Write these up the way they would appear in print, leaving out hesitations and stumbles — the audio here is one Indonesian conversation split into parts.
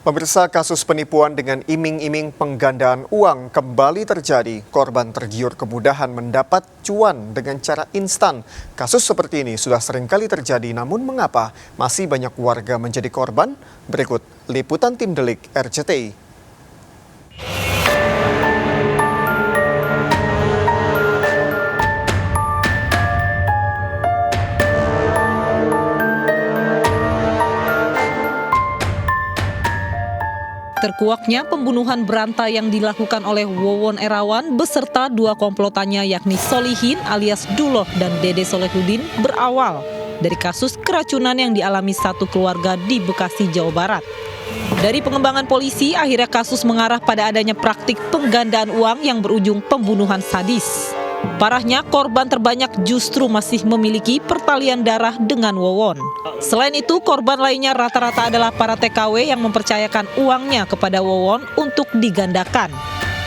Pemirsa, kasus penipuan dengan iming-iming penggandaan uang kembali terjadi. Korban tergiur kemudahan mendapat cuan dengan cara instan. Kasus seperti ini sudah seringkali terjadi, namun mengapa masih banyak warga menjadi korban? Berikut liputan tim Delik RCTI. Terkuaknya pembunuhan berantai yang dilakukan oleh Wawon Erawan beserta dua komplotannya yakni Solihin alias Duloh dan Dede Solehudin berawal dari kasus keracunan yang dialami satu keluarga di Bekasi, Jawa Barat. Dari pengembangan polisi, akhirnya kasus mengarah pada adanya praktik penggandaan uang yang berujung pembunuhan sadis. Parahnya, korban terbanyak justru masih memiliki pertalian darah dengan Wawon. Selain itu, korban lainnya rata-rata adalah para TKW yang mempercayakan uangnya kepada Wawon untuk digandakan.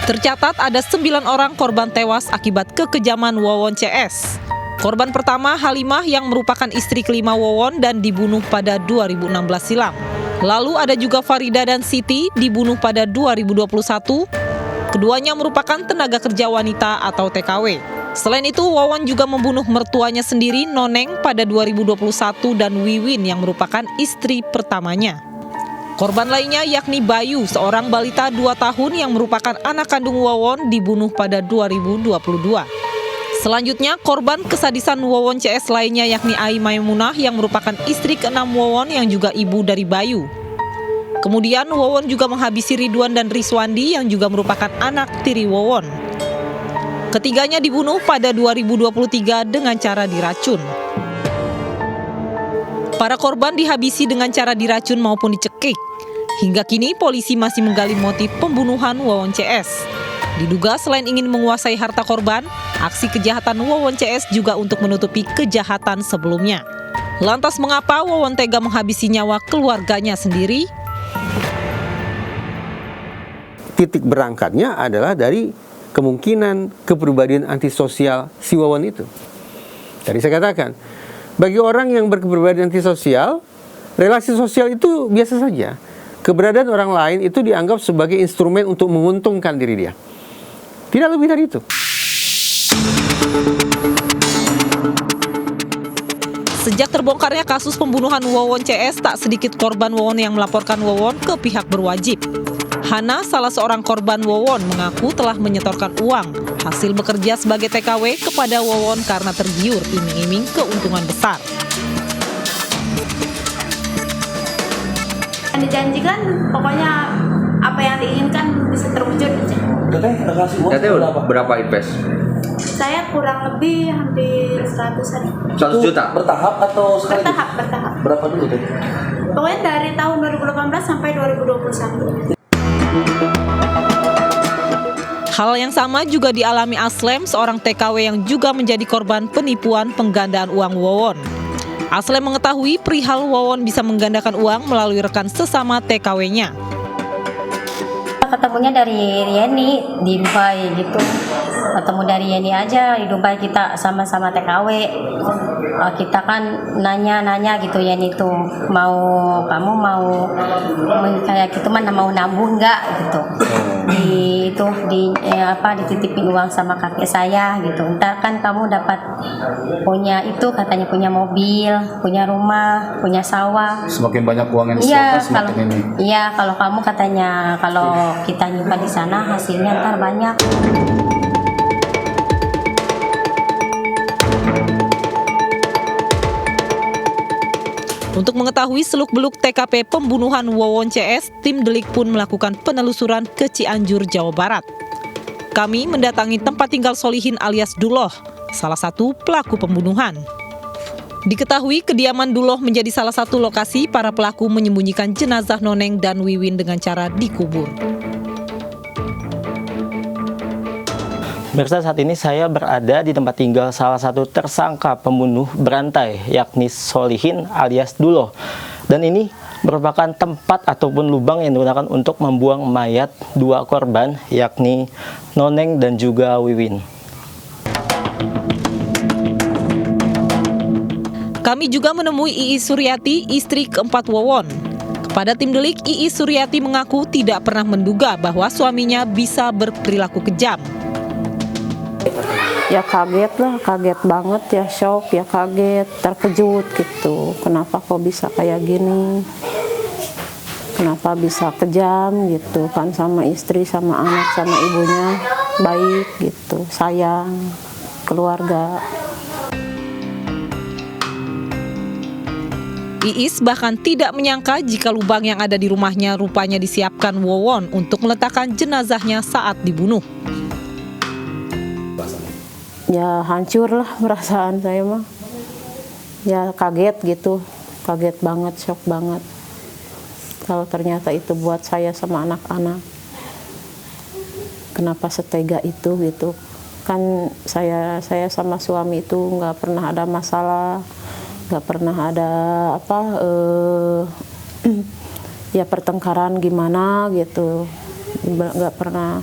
Tercatat ada 9 orang korban tewas akibat kekejaman Wawon CS. Korban pertama Halimah yang merupakan istri kelima Wawon dan dibunuh pada 2016 silam. Lalu ada juga Farida dan Siti dibunuh pada 2021. Keduanya merupakan tenaga kerja wanita atau TKW. Selain itu, Wawon juga membunuh mertuanya sendiri, Noneng, pada 2021 dan Wiwin yang merupakan istri pertamanya. Korban lainnya yakni Bayu, seorang balita 2 tahun yang merupakan anak kandung Wawon, dibunuh pada 2022. Selanjutnya, korban kesadisan Wawon CS lainnya yakni Ai Maimunah yang merupakan istri ke-6 Wawon yang juga ibu dari Bayu. Kemudian Wawon juga menghabisi Ridwan dan Riswandi yang juga merupakan anak tiri Wawon. Ketiganya dibunuh pada 2023 dengan cara diracun. Para korban dihabisi dengan cara diracun maupun dicekik. Hingga kini polisi masih menggali motif pembunuhan Wawon CS. Diduga selain ingin menguasai harta korban, aksi kejahatan Wawon CS juga untuk menutupi kejahatan sebelumnya. Lantas mengapa Wawon tega menghabisi nyawa keluarganya sendiri? Titik berangkatnya adalah dari kemungkinan kepribadian antisosial si Wawon itu. Tadi saya katakan, bagi orang yang berkepribadian antisosial, relasi sosial itu biasa saja. Keberadaan orang lain itu dianggap sebagai instrumen untuk menguntungkan diri dia. Tidak lebih dari itu. Sejak terbongkarnya kasus pembunuhan Wawon CS, tak sedikit korban Wawon yang melaporkan Wawon ke pihak berwajib. Hana, salah seorang korban Wawon, mengaku telah menyetorkan uang hasil bekerja sebagai TKW kepada Wawon karena tergiur iming-iming keuntungan besar. Yang dijanjikan, pokoknya apa yang diinginkan bisa terwujud. Teteh berapa invest? Saya kurang lebih hampir 100-an. 100 juta? Bertahap atau sekali? Bertahap. Berapa dulu deh? Pokoknya dari tahun 2018 sampai 2021. Hal yang sama juga dialami Aslem, seorang TKW yang juga menjadi korban penipuan penggandaan uang Wawon. Aslem mengetahui perihal Wawon bisa menggandakan uang melalui rekan sesama TKW-nya. Ketemunya dari Yeni di Dubai gitu. Ketemu dari Yeni aja di Dubai, kita sama-sama TKW. Kita kan nanya gitu Yeni tuh, kamu mau kayak gitu mana, mau nabung nggak gitu. Dititipin uang sama kakek saya gitu. Ntar kan kamu dapat punya itu, katanya punya mobil, punya rumah, punya sawah. Semakin banyak uang yang disetorkan semakin ini. Iya, kalau kamu katanya kalau kita nyimpan di sana hasilnya ntar banyak. Untuk mengetahui seluk-beluk TKP pembunuhan Wawon CS, tim Delik pun melakukan penelusuran ke Cianjur, Jawa Barat. Kami mendatangi tempat tinggal Solihin alias Duloh, salah satu pelaku pembunuhan. Diketahui kediaman Duloh menjadi salah satu lokasi para pelaku menyembunyikan jenazah Noneng dan Wiwin dengan cara dikubur. Pemirsa, saat ini saya berada di tempat tinggal salah satu tersangka pembunuh berantai, yakni Solihin alias Duloh. Dan ini merupakan tempat ataupun lubang yang digunakan untuk membuang mayat dua korban, yakni Noneng dan juga Wiwin. Kami juga menemui Iis Suryati, istri keempat Wawon. Pada tim delik, Iis Suryati mengaku tidak pernah menduga bahwa suaminya bisa berperilaku kejam. Ya kaget lah, kaget banget ya, shock, ya kaget, terkejut gitu. Kenapa kok bisa kayak gini? Kenapa bisa kejam gitu kan sama istri, sama anak, sama ibunya, baik gitu, sayang, keluarga. Iis bahkan tidak menyangka jika lubang yang ada di rumahnya rupanya disiapkan Wowon untuk meletakkan jenazahnya saat dibunuh. Ya hancur lah perasaan saya mah. Ya kaget gitu, kaget banget, shock banget. Kalau ternyata itu buat saya sama anak-anak. Kenapa setega itu gitu. Kan saya sama suami itu nggak pernah ada masalah. Nggak pernah ada ya pertengkaran gimana gitu, nggak pernah.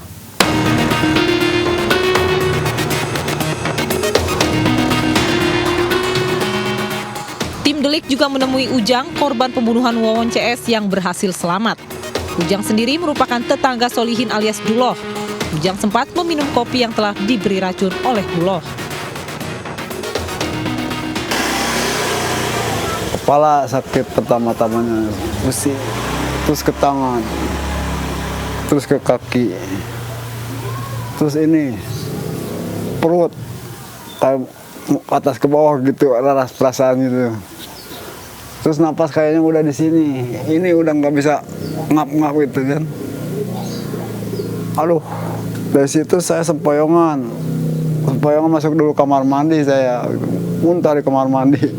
Tim delik juga menemui Ujang, korban pembunuhan Wowon CS yang berhasil selamat. Ujang sendiri merupakan tetangga Solihin alias Duloh. Ujang sempat meminum kopi yang telah diberi racun oleh Duloh. Kepala sakit pertama-tamanya, terus ke tangan, terus ke kaki, terus ini perut, kayak atas ke bawah gitu, ada perasaan gitu. Terus napas kayaknya udah di sini, ini udah nggak bisa ngap-ngap gitu kan. Aduh, dari situ saya sempoyongan masuk dulu kamar mandi, saya muntah di kamar mandi.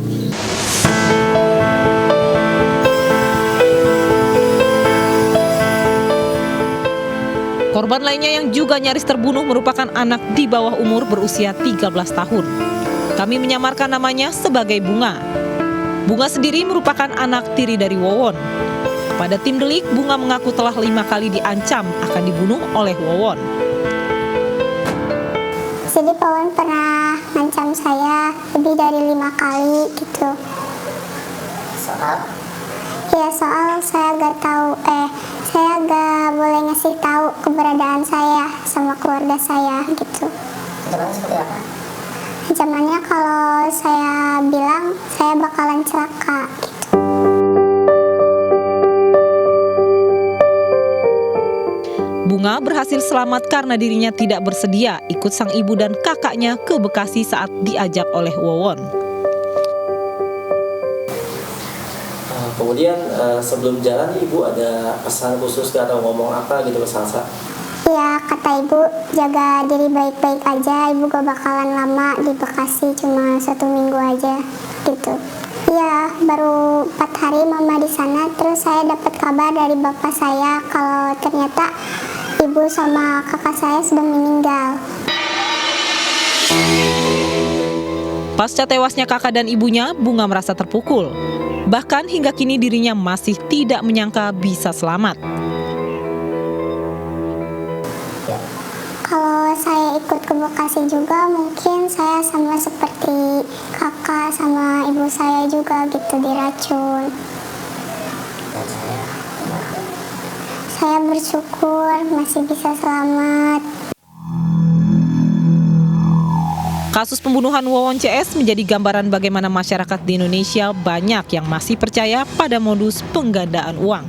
Korban lainnya yang juga nyaris terbunuh merupakan anak di bawah umur berusia 13 tahun. Kami menyamarkan namanya sebagai Bunga. Bunga sendiri merupakan anak tiri dari Wowon. Pada tim delik, Bunga mengaku telah 5 kali diancam akan dibunuh oleh Wowon. Jadi Wowon pernah ngancam saya lebih dari 5 kali gitu. Soal? Ya soal saya saya gak boleh ngasih tahu keberadaan saya sama keluarga saya gitu. Ancamannya seperti apa? Ancamannya kalau saya bilang saya bakalan celaka gitu. Bunga berhasil selamat karena dirinya tidak bersedia ikut sang ibu dan kakaknya ke Bekasi saat diajak oleh Wowon. Kemudian sebelum jalan ibu ada pesan khusus atau ngomong apa gitu ke Salsa? Ya kata ibu jaga diri baik-baik aja, ibu gak bakalan lama di Bekasi, cuma 1 minggu aja gitu. Ya baru 4 hari mama di sana, terus saya dapat kabar dari bapak saya kalau ternyata ibu sama kakak saya sudah meninggal. Pasca tewasnya kakak dan ibunya, Bunga merasa terpukul. Bahkan hingga kini dirinya masih tidak menyangka bisa selamat. Kalau saya ikut ke Bekasi juga mungkin saya sama seperti kakak sama ibu saya juga gitu, diracun. Saya bersyukur masih bisa selamat. Kasus pembunuhan Wowon CS menjadi gambaran bagaimana masyarakat di Indonesia banyak yang masih percaya pada modus penggandaan uang.